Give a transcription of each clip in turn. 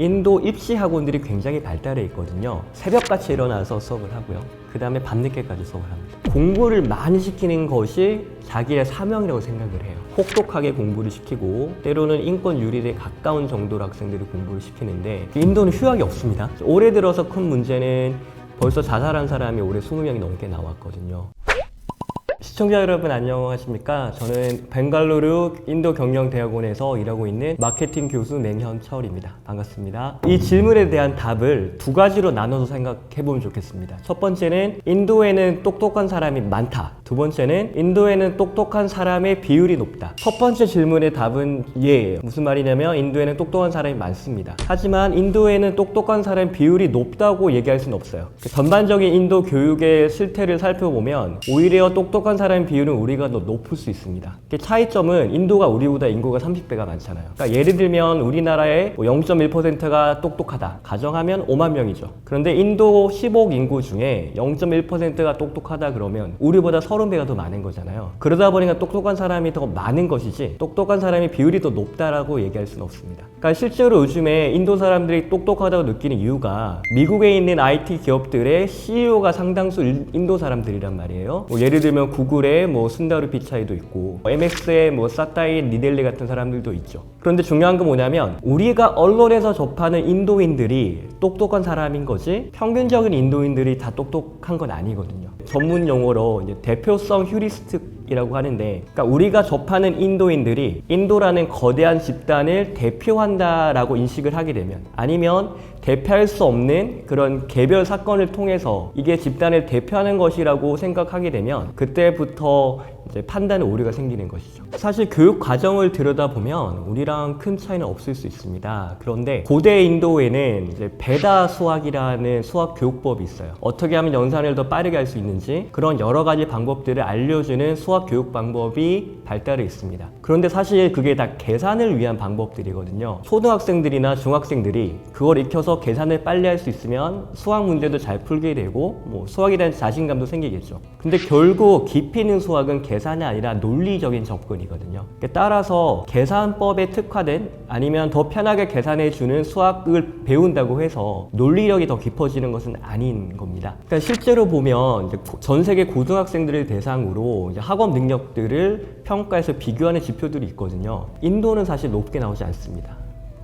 인도 입시 학원들이 굉장히 발달해 있거든요. 새벽같이 일어나서 수업을 하고요. 그 다음에 밤늦게까지 수업을 합니다. 공부를 많이 시키는 것이 자기의 사명이라고 생각을 해요. 혹독하게 공부를 시키고 때로는 인권 유린에 가까운 정도로 학생들이 공부를 시키는데 인도는 휴학이 없습니다. 올해 들어서 큰 문제는 벌써 자살한 사람이 올해 20명이 넘게 나왔거든요. 시청자 여러분 안녕하십니까? 저는 벵갈루루 인도경영대학원에서 일하고 있는 마케팅 교수 맹현철입니다. 반갑습니다. 이 질문에 대한 답을 두 가지로 나눠서 생각해보면 좋겠습니다. 첫 번째는 인도에는 똑똑한 사람이 많다. 두 번째는 인도에는 똑똑한 사람의 비율이 높다. 첫 번째 질문의 답은 예예요. 무슨 말이냐면 인도에는 똑똑한 사람이 많습니다. 하지만 인도에는 똑똑한 사람 비율이 높다고 얘기할 수는 없어요. 전반적인 인도 교육의 실태를 살펴보면 오히려 똑똑한 사람 비율은 우리가 더 높을 수 있습니다. 차이점은 인도가 우리보다 인구가 30배가 많잖아요. 그러니까 예를 들면 우리나라의 0.1%가 똑똑하다 가정하면 5만 명이죠. 그런데 인도 10억 인구 중에 0.1%가 똑똑하다 그러면 우리보다 30배가 더 많은 거잖아요. 그러다 보니까 똑똑한 사람이 더 많은 것이지 똑똑한 사람의 비율이 더 높다라고 얘기할 수는 없습니다. 그러니까 실제로 요즘에 인도 사람들이 똑똑하다고 느끼는 이유가 미국에 있는 IT 기업들의 CEO가 상당수 인도 사람들이란 말이에요. 예를 들면 구글의 순다르 피차이도 있고 MX의 사타이 니델리 같은 사람들도 있죠. 그런데 중요한 건 뭐냐면 우리가 언론에서 접하는 인도인들이 똑똑한 사람인 거지 평균적인 인도인들이 다 똑똑한 건 아니거든요. 전문 용어로 이제 대표성 휴리스틱이라고 하는데 그러니까 우리가 접하는 인도인들이 인도라는 거대한 집단을 대표한다라고 인식을 하게 되면 아니면 대표할 수 없는 그런 개별 사건을 통해서 이게 집단을 대표하는 것이라고 생각하게 되면 그때부터 이제 판단에 오류가 생기는 것이죠. 사실 교육 과정을 들여다보면 우리랑 큰 차이는 없을 수 있습니다. 그런데 고대 인도에는 이제 베다 수학이라는 수학 교육법이 있어요. 어떻게 하면 연산을 더 빠르게 할 수 있는지 그런 여러 가지 방법들을 알려주는 수학 교육 방법이 발달해 있습니다. 그런데 사실 그게 다 계산을 위한 방법들이거든요. 초등학생들이나 중학생들이 그걸 익혀서 계산을 빨리 할 수 있으면 수학 문제도 잘 풀게 되고 수학에 대한 자신감도 생기겠죠. 근데 결국 깊이 있는 수학은 계산이 아니라 논리적인 접근이거든요. 따라서 계산법에 특화된 아니면 더 편하게 계산해주는 수학을 배운다고 해서 논리력이 더 깊어지는 것은 아닌 겁니다. 그러니까 실제로 보면 이제 전 세계 고등학생들을 대상으로 이제 학업 능력들을 평가해서 비교하는 지표들이 있거든요. 인도는 사실 높게 나오지 않습니다.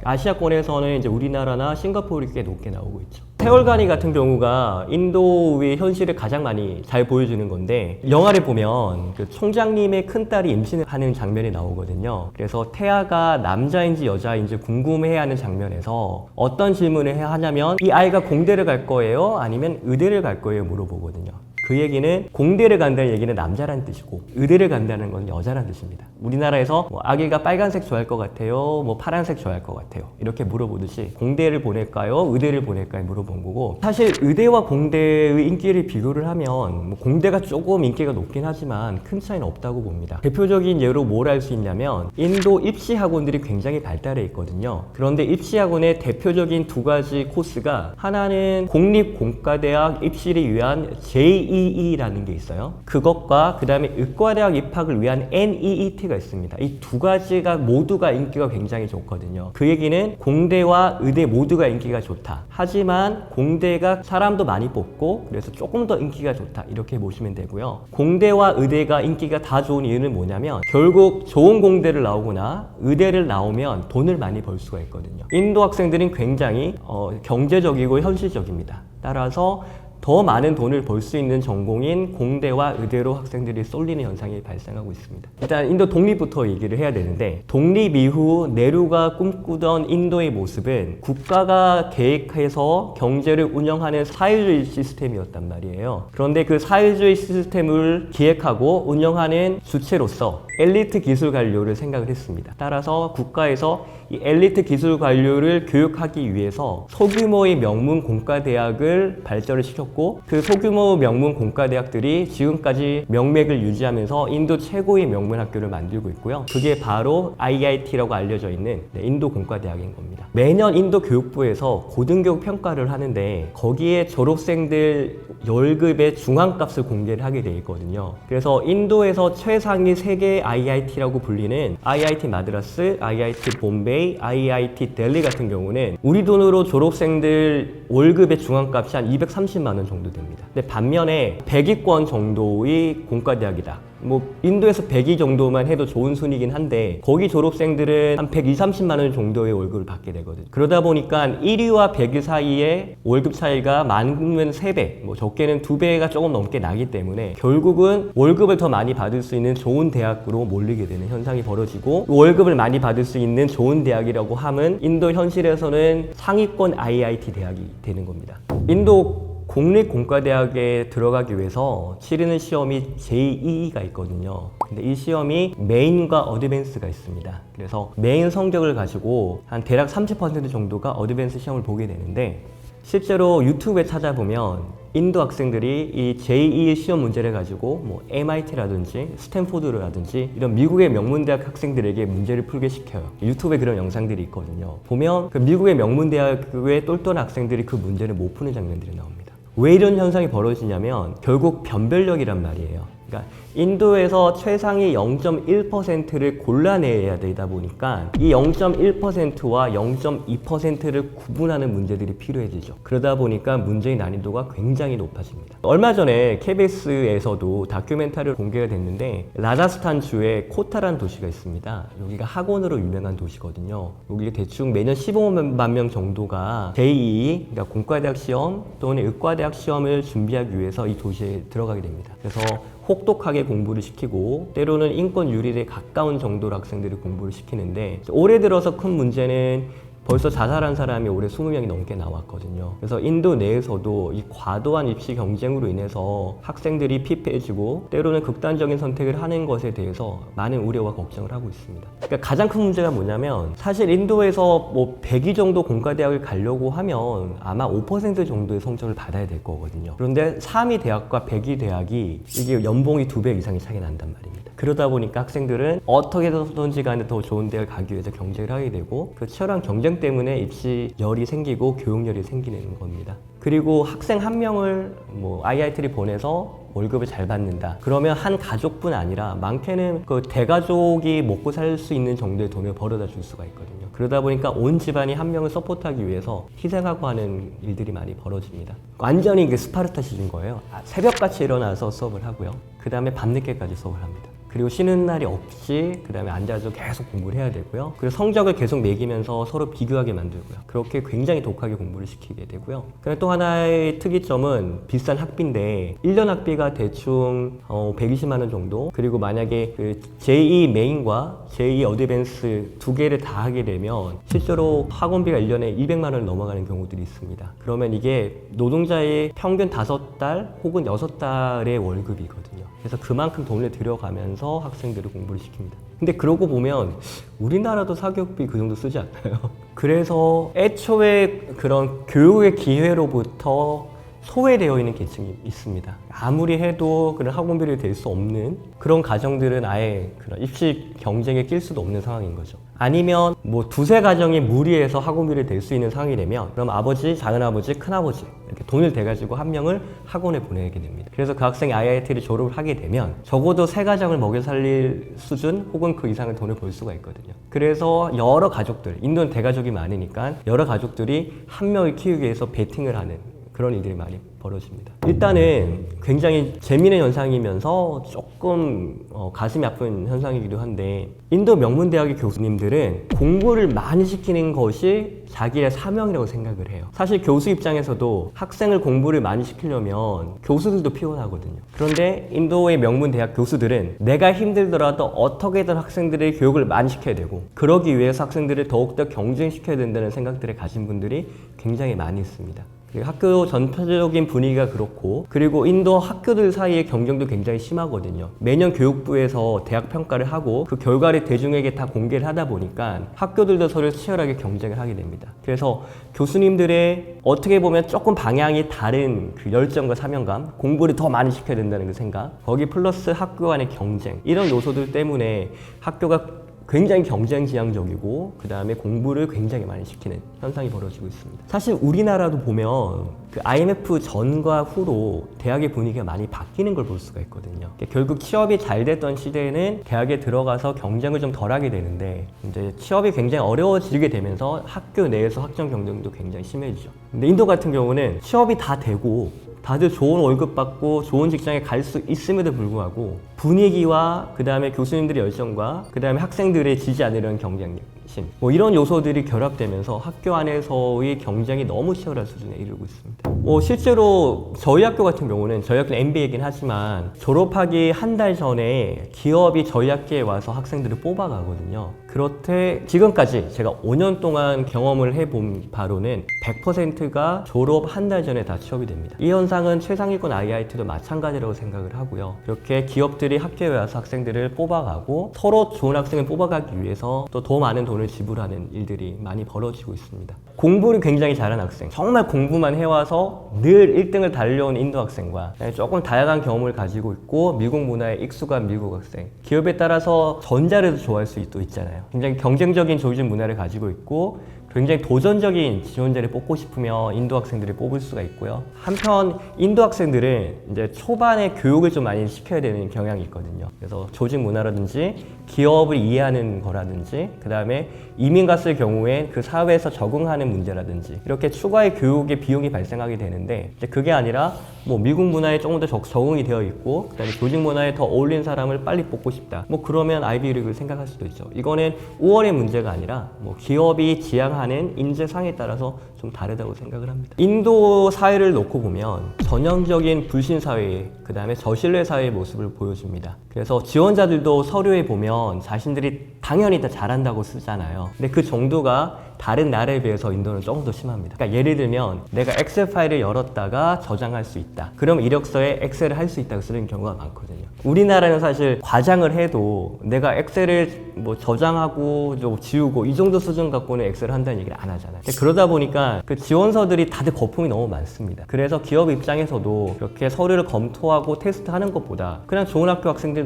아시아권에서는 이제 우리나라나 싱가포르이 꽤 높게 나오고 있죠. 세월간이 같은 경우가 인도의 현실을 가장 많이 잘 보여주는 건데 영화를 보면 그 총장님의 큰딸이 임신을 하는 장면이 나오거든요. 그래서 태아가 남자인지 여자인지 궁금해하는 장면에서 어떤 질문을 해야 하냐면 이 아이가 공대를 갈 거예요? 아니면 의대를 갈 거예요? 물어보거든요. 그 얘기는 공대를 간다는 얘기는 남자라는 뜻이고 의대를 간다는 건 여자라는 뜻입니다. 우리나라에서 아기가 빨간색 좋아할 것 같아요? 파란색 좋아할 것 같아요? 이렇게 물어보듯이 공대를 보낼까요? 의대를 보낼까요? 물어본 거고 사실 의대와 공대의 인기를 비교를 하면 공대가 조금 인기가 높긴 하지만 큰 차이는 없다고 봅니다. 대표적인 예로 뭘 알 수 있냐면 인도 입시 학원들이 굉장히 발달해 있거든요. 그런데 입시 학원의 대표적인 두 가지 코스가 하나는 공립공과대학 입시를 위한 JEE라는 게 있어요. 그것과 그 다음에 의과대학 입학을 위한 NEET가 있습니다. 이 두 가지가 모두가 인기가 굉장히 좋거든요. 그 얘기는 공대와 의대 모두가 인기가 좋다. 하지만 공대가 사람도 많이 뽑고 그래서 조금 더 인기가 좋다. 이렇게 보시면 되고요. 공대와 의대가 인기가 다 좋은 이유는 뭐냐면 결국 좋은 공대를 나오거나 의대를 나오면 돈을 많이 벌 수가 있거든요. 인도 학생들은 굉장히 경제적이고 현실적입니다. 따라서 더 많은 돈을 벌 수 있는 전공인 공대와 의대로 학생들이 쏠리는 현상이 발생하고 있습니다. 일단 인도 독립부터 얘기를 해야 되는데 독립 이후 네루가 꿈꾸던 인도의 모습은 국가가 계획해서 경제를 운영하는 사회주의 시스템이었단 말이에요. 그런데 그 사회주의 시스템을 기획하고 운영하는 주체로서 엘리트 기술 관료를 생각을 했습니다. 따라서 국가에서 이 엘리트 기술 관료를 교육하기 위해서 소규모의 명문 공과대학을 발전을 시켰고 있었고 그 소규모 명문 공과대학들이 지금까지 명맥을 유지하면서 인도 최고의 명문 학교를 만들고 있고요. 그게 바로 IIT라고 알려져 있는 인도 공과대학인 겁니다. 매년 인도 교육부에서 고등교육 평가를 하는데 거기에 졸업생들 월급의 중앙값을 공개를 하게 돼 있거든요. 그래서 인도에서 최상위 3개 IIT라고 불리는 IIT 마드라스, IIT 봄베이, IIT 델리 같은 경우는 우리 돈으로 졸업생들 월급의 중앙값이 한 230만 원 정도 됩니다. 근데 반면에 100위권 정도의 공과대학이다. 뭐 인도에서 100위 정도만 해도 좋은 순위긴 한데 거기 졸업생들은 한 120, 30만 원 정도의 월급을 받게 되거든요. 그러다 보니까 1위와 100위 사이에 월급 차이가 많으면 3배, 뭐 적게는 2배가 조금 넘게 나기 때문에 결국은 월급을 더 많이 받을 수 있는 좋은 대학으로 몰리게 되는 현상이 벌어지고 월급을 많이 받을 수 있는 좋은 대학이라고 하면 인도 현실에서는 상위권 IIT 대학이 되는 겁니다. 인도 공립공과대학에 들어가기 위해서 치르는 시험이 제2가 있거든요. 근데 이 시험이 메인과 어드밴스가 있습니다. 그래서 메인 성적을 가지고 한 대략 30% 정도가 어드밴스 시험을 보게 되는데 실제로 유튜브에 찾아보면 인도 학생들이 이 제2 시험 문제를 가지고 뭐 MIT라든지 스탠포드라든지 이런 미국의 명문대학 학생들에게 문제를 풀게 시켜요. 유튜브에 그런 영상들이 있거든요. 보면 그 미국의 명문대학의 똘똘한 학생들이 그 문제를 못 푸는 장면들이 나옵니다. 왜 이런 현상이 벌어지냐면 결국 변별력이란 말이에요. 그러니까 인도에서 최상위 0.1%를 골라내야 되다 보니까 이 0.1%와 0.2%를 구분하는 문제들이 필요해지죠. 그러다 보니까 문제의 난이도가 굉장히 높아집니다. 얼마 전에 KBS에서도 다큐멘터리가 공개가 됐는데 라자스탄 주에 코타라는 도시가 있습니다. 여기가 학원으로 유명한 도시거든요. 여기 대충 매년 15만 명 정도가 제2, 그러니까 공과대학 시험 또는 의과대학 시험을 준비하기 위해서 이 도시에 들어가게 됩니다. 그래서 혹독하게 공부를 시키고 때로는 인권 유린에 가까운 정도로 학생들이 공부를 시키는데 올해 들어서 큰 문제는 벌써 자살한 사람이 올해 20명이 넘게 나왔거든요. 그래서 인도 내에서도 이 과도한 입시 경쟁으로 인해서 학생들이 피폐해지고 때로는 극단적인 선택을 하는 것에 대해서 많은 우려와 걱정을 하고 있습니다. 그러니까 가장 큰 문제가 뭐냐면 사실 인도에서 뭐 100위 정도 공과대학을 가려고 하면 아마 5% 정도의 성적을 받아야 될 거거든요. 그런데 3위 대학과 100위 대학이 이게 연봉이 2배 이상이 차이 난단 말입니다. 그러다 보니까 학생들은 어떻게 해서든지 간에 더 좋은 대학을 가기 위해서 경쟁을 하게 되고 그 치열한 경쟁 때문에 입시열이 생기고 교육열이 생기는 겁니다. 그리고 학생 한 명을 뭐 IIT를 보내서 월급을 잘 받는다. 그러면 한 가족뿐 아니라 많게는 그 대가족이 먹고 살 수 있는 정도의 돈을 벌어다 줄 수가 있거든요. 그러다 보니까 온 집안이 한 명을 서포트하기 위해서 희생하고 하는 일들이 많이 벌어집니다. 완전히 이게 스파르타 시즌 거예요. 새벽같이 일어나서 수업을 하고요. 그 다음에 밤늦게까지 수업을 합니다. 그리고 쉬는 날이 없이 그 다음에 앉아서 계속 공부를 해야 되고요. 그리고 성적을 계속 매기면서 서로 비교하게 만들고요. 그렇게 굉장히 독하게 공부를 시키게 되고요. 그리고 또 하나의 특이점은 비싼 학비인데 1년 학비가 대충 120만 원 정도. 그리고 만약에 그 제2 메인과 제2 어드밴스 두 개를 다 하게 되면 실제로 학원비가 1년에 200만 원을 넘어가는 경우들이 있습니다. 그러면 이게 노동자의 평균 5달 혹은 6달의 월급이거든요. 그래서 그만큼 돈을 들여가면서 학생들을 공부를 시킵니다. 근데 그러고 보면 우리나라도 사교육비 그 정도 쓰지 않나요? 그래서 애초에 그런 교육의 기회로부터 소외되어 있는 계층이 있습니다. 아무리 해도 그런 학원비를 댈 수 없는 그런 가정들은 아예 그런 입시 경쟁에 낄 수도 없는 상황인 거죠. 아니면 뭐 두세 가정이 무리해서 학원비를 댈 수 있는 상황이 되면 그럼 아버지, 작은아버지, 큰아버지 이렇게 돈을 대가지고 한 명을 학원에 보내게 됩니다. 그래서 그 학생이 IIT를 졸업을 하게 되면 적어도 세 가정을 먹여 살릴 수준 혹은 그 이상의 돈을 벌 수가 있거든요. 그래서 여러 가족들, 인도는 대가족이 많으니까 여러 가족들이 한 명을 키우기 위해서 베팅을 하는 그런 일들이 많이 벌어집니다. 일단은 굉장히 재미있는 현상이면서 조금 가슴이 아픈 현상이기도 한데 인도 명문대학의 교수님들은 공부를 많이 시키는 것이 자기의 사명이라고 생각을 해요. 사실 교수 입장에서도 학생을 공부를 많이 시키려면 교수들도 피곤하거든요. 그런데 인도의 명문대학 교수들은 내가 힘들더라도 어떻게든 학생들의 교육을 많이 시켜야 되고 그러기 위해서 학생들을 더욱더 경쟁시켜야 된다는 생각들을 가진 분들이 굉장히 많이 있습니다. 그리고 학교 전체적인 분위기가 그렇고, 그리고 인도 학교들 사이의 경쟁도 굉장히 심하거든요. 매년 교육부에서 대학 평가를 하고 그 결과를 대중에게 다 공개를 하다 보니까 학교들도 서로 치열하게 경쟁을 하게 됩니다. 그래서 교수님들의 어떻게 보면 조금 방향이 다른 그 열정과 사명감, 공부를 더 많이 시켜야 된다는 그 생각, 거기 플러스 학교 간의 경쟁, 이런 요소들 때문에 학교가 굉장히 경쟁 지향적이고 그 다음에 공부를 굉장히 많이 시키는 현상이 벌어지고 있습니다. 사실 우리나라도 보면 그 IMF 전과 후로 대학의 분위기가 많이 바뀌는 걸 볼 수가 있거든요. 결국 취업이 잘 됐던 시대에는 대학에 들어가서 경쟁을 좀 덜 하게 되는데, 이제 취업이 굉장히 어려워지게 되면서 학교 내에서 학점 경쟁도 굉장히 심해지죠. 근데 인도 같은 경우는 취업이 다 되고 다들 좋은 월급 받고 좋은 직장에 갈 수 있음에도 불구하고 분위기와 그 다음에 교수님들의 열정과 그 다음에 학생들의 지지 않으려는 경쟁심, 뭐 이런 요소들이 결합되면서 학교 안에서의 경쟁이 너무 치열한 수준에 이르고 있습니다. 뭐 실제로 저희 학교 같은 경우는, 저희 학교는 MBA이긴 하지만 졸업하기 한 달 전에 기업이 저희 학교에 와서 학생들을 뽑아가거든요. 그렇대 지금까지 제가 5년 동안 경험을 해본 바로는 100%가 졸업 한 달 전에 다 취업이 됩니다. 이 현상은 최상위권 IIT도 마찬가지라고 생각을 하고요. 이렇게 기업들이 학교에 와서 학생들을 뽑아가고 서로 좋은 학생을 뽑아가기 위해서 또 더 많은 돈을 지불하는 일들이 많이 벌어지고 있습니다. 공부를 굉장히 잘하는 학생, 정말 공부만 해와서 늘 1등을 달려온 인도 학생과 조금 다양한 경험을 가지고 있고 미국 문화에 익숙한 미국 학생, 기업에 따라서 전자를 좋아할 수 있잖아요. 굉장히 경쟁적인 조직 문화를 가지고 있고 굉장히 도전적인 지원자를 뽑고 싶으면 인도 학생들이 뽑을 수가 있고요. 한편 인도 학생들은 이제 초반에 교육을 좀 많이 시켜야 되는 경향이 있거든요. 그래서 조직 문화라든지 기업을 이해하는 거라든지 그 다음에 이민 갔을 경우에 그 사회에서 적응하는 문제라든지 이렇게 추가의 교육의 비용이 발생하게 되는데, 이제 그게 아니라 뭐 미국 문화에 조금 더 적응이 되어 있고 그 다음에 조직 문화에 더 어울리는 사람을 빨리 뽑고 싶다, 뭐 그러면 아이비리그를 생각할 수도 있죠. 이거는 우월의 문제가 아니라 뭐 기업이 지향하는 인재상에 따라서 좀 다르다고 생각을 합니다. 인도 사회를 놓고 보면 전형적인 불신 사회, 그 다음에 저신뢰 사회의 모습을 보여줍니다. 그래서 지원자들도 서류에 보면 자신들이 당연히 다 잘한다고 쓰잖아요. 근데 그 정도가 다른 나라에 비해서 인도는 조금 더 심합니다. 그러니까 예를 들면 내가 엑셀 파일을 열었다가 저장할 수 있다, 그럼 이력서에 엑셀을 할 수 있다고 쓰는 경우가 많거든요. 우리나라는 사실 과장을 해도 내가 엑셀을 뭐 저장하고 좀 지우고 이 정도 수준 갖고는 엑셀을 한다는 얘기를 안 하잖아요. 그러다 보니까 그 지원서들이 다들 거품이 너무 많습니다. 그래서 기업 입장에서도 이렇게 서류를 검토하고 테스트하는 것보다 그냥 좋은 학교 학생들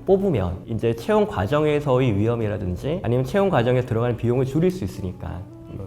뽑으면 이제 채용 과정에서의 위험이라든지 아니면 채용 과정에 들어가는 비용을 줄일 수 있으니까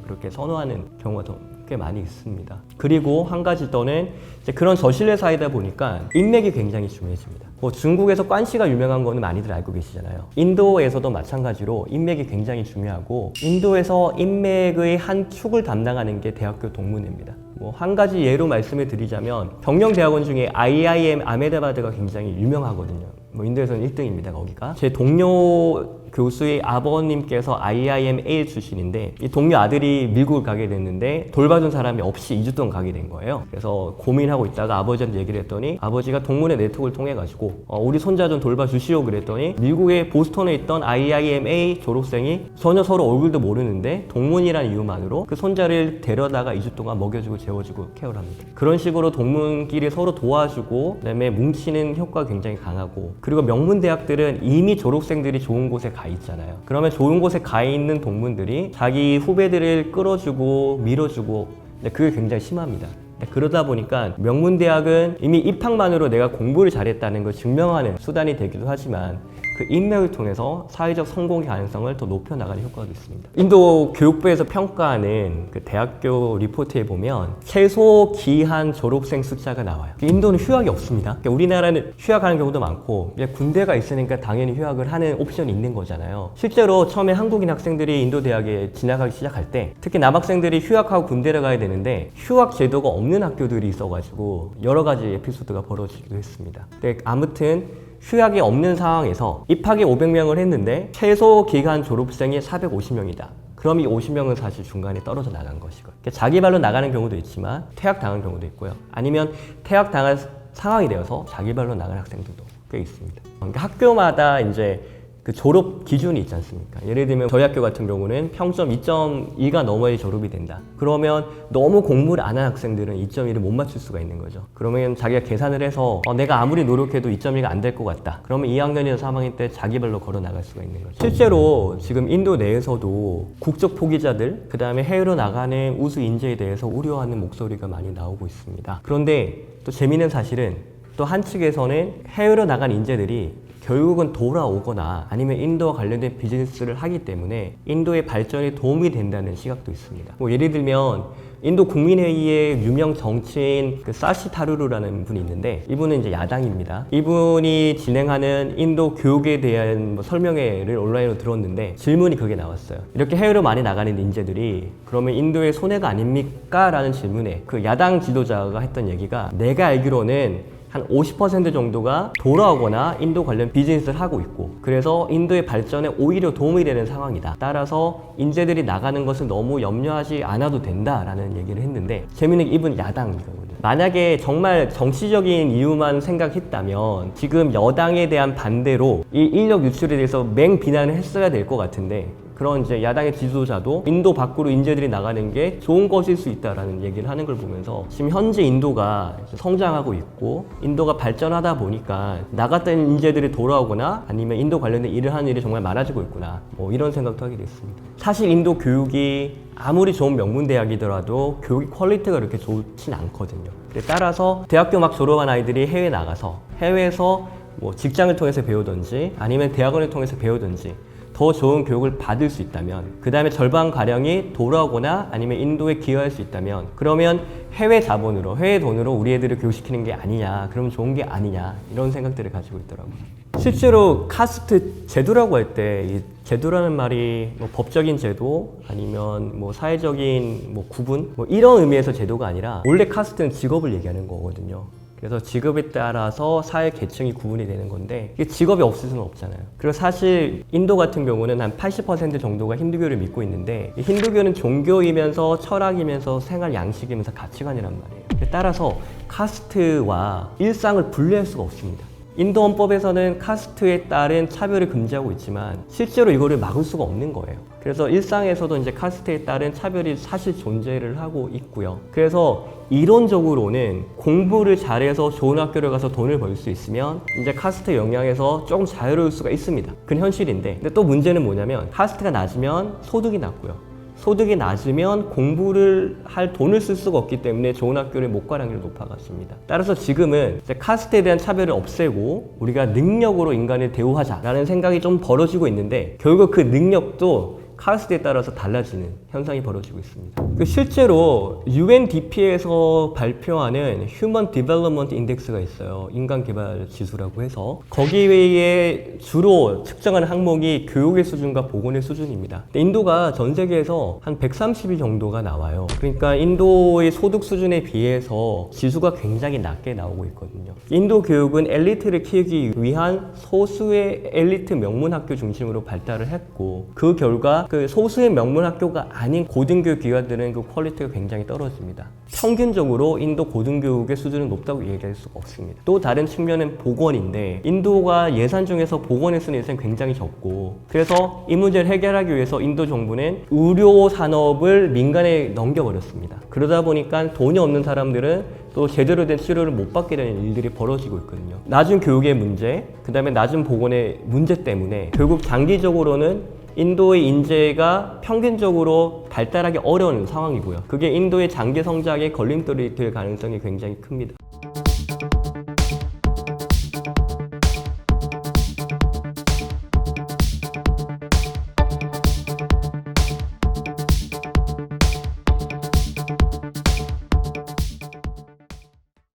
그렇게 선호하는 경우가 더 꽤 많이 있습니다. 그리고 한 가지 더는 이제 그런 저신뢰 사회다 보니까 인맥이 굉장히 중요해집니다. 뭐 중국에서 관시가 유명한 거는 많이들 알고 계시잖아요. 인도에서도 마찬가지로 인맥이 굉장히 중요하고, 인도에서 인맥의 한 축을 담당하는 게 대학교 동문회입니다. 뭐 한 가지 예로 말씀을 드리자면 경영대학원 중에 IIM 아메다바드가 굉장히 유명하거든요. 뭐 인도에서는 1등입니다. 거기가 제 동료 교수의 아버님께서 IIMA 출신인데 이 동료 아들이 미국을 가게 됐는데 돌봐준 사람이 없이 2주 동안 가게 된 거예요. 그래서 고민하고 있다가 아버지한테 얘기를 했더니 아버지가 동문회 네트워크를 통해 가지고 우리 손자 좀 돌봐주시오 그랬더니 미국의 보스턴에 있던 IIMA 졸업생이 전혀 서로 얼굴도 모르는데 동문이라는 이유만으로 그 손자를 데려다가 2주 동안 먹여주고 재워주고 케어를 합니다. 그런 식으로 동문끼리 서로 도와주고 그다음에 뭉치는 효과가 굉장히 강하고, 그리고 명문 대학들은 이미 졸업생들이 좋은 곳에 가 있잖아요. 그러면 좋은 곳에 가 있는 동문들이 자기 후배들을 끌어주고 밀어주고, 그게 굉장히 심합니다. 그러다 보니까 명문대학은 이미 입학만으로 내가 공부를 잘했다는 걸 증명하는 수단이 되기도 하지만 그 인맥을 통해서 사회적 성공의 가능성을 더 높여나가는 효과도 있습니다. 인도 교육부에서 평가하는 그 대학교 리포트에 보면 최소 기한 졸업생 숫자가 나와요. 인도는 휴학이 없습니다. 우리나라는 휴학하는 경우도 많고 군대가 있으니까 당연히 휴학을 하는 옵션이 있는 거잖아요. 실제로 처음에 한국인 학생들이 인도 대학에 진학하기 시작할 때 특히 남학생들이 휴학하고 군대를 가야 되는데 휴학 제도가 없는 학교들이 있어가지고 여러 가지 에피소드가 벌어지기도 했습니다. 근데 아무튼 휴학이 없는 상황에서 입학이 500명을 했는데 최소 기간 졸업생이 450명이다. 그럼 이 50명은 사실 중간에 떨어져 나간 것이고, 자기 발로 나가는 경우도 있지만 퇴학당한 경우도 있고요. 아니면 퇴학당한 상황이 되어서 자기 발로 나간 학생들도 꽤 있습니다. 그러니까 학교마다 이제 그 졸업 기준이 있지 않습니까? 예를 들면 저희 학교 같은 경우는 평점 2.2가 넘어야 졸업이 된다. 그러면 너무 공부를 안 한 학생들은 2.1을 못 맞출 수가 있는 거죠. 그러면 자기가 계산을 해서 내가 아무리 노력해도 2.1가 안 될 것 같다. 그러면 2학년이나 3학년 때 자기별로 걸어 나갈 수가 있는 거죠. 실제로 지금 인도 내에서도 국적 포기자들, 그 다음에 해외로 나가는 우수 인재에 대해서 우려하는 목소리가 많이 나오고 있습니다. 그런데 또 재미있는 사실은 또 한 측에서는 해외로 나간 인재들이 결국은 돌아오거나 아니면 인도와 관련된 비즈니스를 하기 때문에 인도의 발전에 도움이 된다는 시각도 있습니다. 뭐 예를 들면 인도 국민회의의 유명 정치인 사시 타루루라는 분이 있는데 이분은 이제 야당입니다. 이분이 진행하는 인도 교육에 대한 설명회를 온라인으로 들었는데 질문이 그게 나왔어요. 이렇게 해외로 많이 나가는 인재들이 그러면 인도의 손해가 아닙니까? 라는 질문에 그 야당 지도자가 했던 얘기가 내가 알기로는 한 50% 정도가 돌아오거나 인도 관련 비즈니스를 하고 있고 그래서 인도의 발전에 오히려 도움이 되는 상황이다. 따라서 인재들이 나가는 것을 너무 염려하지 않아도 된다라는 얘기를 했는데 재미있는 게 이분 야당이거든요. 만약에 정말 정치적인 이유만 생각했다면 지금 여당에 대한 반대로 이 인력 유출에 대해서 맹비난을 했어야 될 것 같은데 그런 이제 야당의 지도자도 인도 밖으로 인재들이 나가는 게 좋은 것일 수 있다라는 얘기를 하는 걸 보면서 지금 현재 인도가 성장하고 있고 인도가 발전하다 보니까 나갔던 인재들이 돌아오거나 아니면 인도 관련된 일을 하는 일이 정말 많아지고 있구나 뭐 이런 생각도 하게 됐습니다. 사실 인도 교육이 아무리 좋은 명문대학이더라도 교육 퀄리티가 그렇게 좋진 않거든요. 따라서 대학교 막 졸업한 아이들이 해외 나가서 해외에서 뭐 직장을 통해서 배우든지 아니면 대학원을 통해서 배우든지 더 좋은 교육을 받을 수 있다면 그 다음에 절반가량이 돌아오거나 아니면 인도에 기여할 수 있다면 그러면 해외 자본으로 해외 돈으로 우리 애들을 교육시키는 게 아니냐 그러면 좋은 게 아니냐 이런 생각들을 가지고 있더라고요. 실제로 카스트 제도라고 할 때 이 제도라는 말이 뭐 법적인 제도 아니면 뭐 사회적인 뭐 구분 뭐 이런 의미에서 제도가 아니라 원래 카스트는 직업을 얘기하는 거거든요. 그래서 직업에 따라서 사회 계층이 구분이 되는 건데 이게 직업이 없을 수는 없잖아요. 그리고 사실 인도 같은 경우는 한 80% 정도가 힌두교를 믿고 있는데 이 힌두교는 종교이면서 철학이면서 생활 양식이면서 가치관이란 말이에요. 따라서 카스트와 일상을 분리할 수가 없습니다. 인도 헌법에서는 카스트에 따른 차별을 금지하고 있지만 실제로 이거를 막을 수가 없는 거예요. 그래서 일상에서도 이제 카스트에 따른 차별이 사실 존재를 하고 있고요. 그래서 이론적으로는 공부를 잘해서 좋은 학교를 가서 돈을 벌 수 있으면 이제 카스트 영향에서 조금 자유로울 수가 있습니다. 그건 현실인데 근데 또 문제는 뭐냐면 카스트가 낮으면 소득이 낮고요. 소득이 낮으면 공부를 할 돈을 쓸 수가 없기 때문에 좋은 학교를 못 갈 확률이 높아갔습니다. 따라서 지금은 이제 카스트에 대한 차별을 없애고 우리가 능력으로 인간을 대우하자라는 생각이 좀 벌어지고 있는데 결국 그 능력도 카스트에 따라서 달라지는 현상이 벌어지고 있습니다. 실제로 UNDP에서 발표하는 Human Development Index가 있어요. 인간개발 지수라고 해서 거기에 주로 측정하는 항목이 교육의 수준과 보건의 수준입니다. 인도가 전 세계에서 한 130위 정도가 나와요. 그러니까 인도의 소득 수준에 비해서 지수가 굉장히 낮게 나오고 있거든요. 인도 교육은 엘리트를 키우기 위한 소수의 엘리트 명문학교 중심으로 발달을 했고 그 결과 그 소수의 명문학교가 아닌 고등교육 기관들은 그 퀄리티가 굉장히 떨어집니다. 평균적으로 인도 고등교육의 수준은 높다고 얘기할 수가 없습니다. 또 다른 측면은 보건인데 인도가 예산 중에서 보건에 쓰는 예산이 굉장히 적고 그래서 이 문제를 해결하기 위해서 인도 정부는 의료 산업을 민간에 넘겨버렸습니다. 그러다 보니까 돈이 없는 사람들은 또 제대로 된 치료를 못 받게 되는 일들이 벌어지고 있거든요. 낮은 교육의 문제, 그 다음에 낮은 보건의 문제 때문에 결국 장기적으로는 인도의 인재가 평균적으로 발달하기 어려운 상황이고요. 그게 인도의 장기 성장에 걸림돌이 될 가능성이 굉장히 큽니다.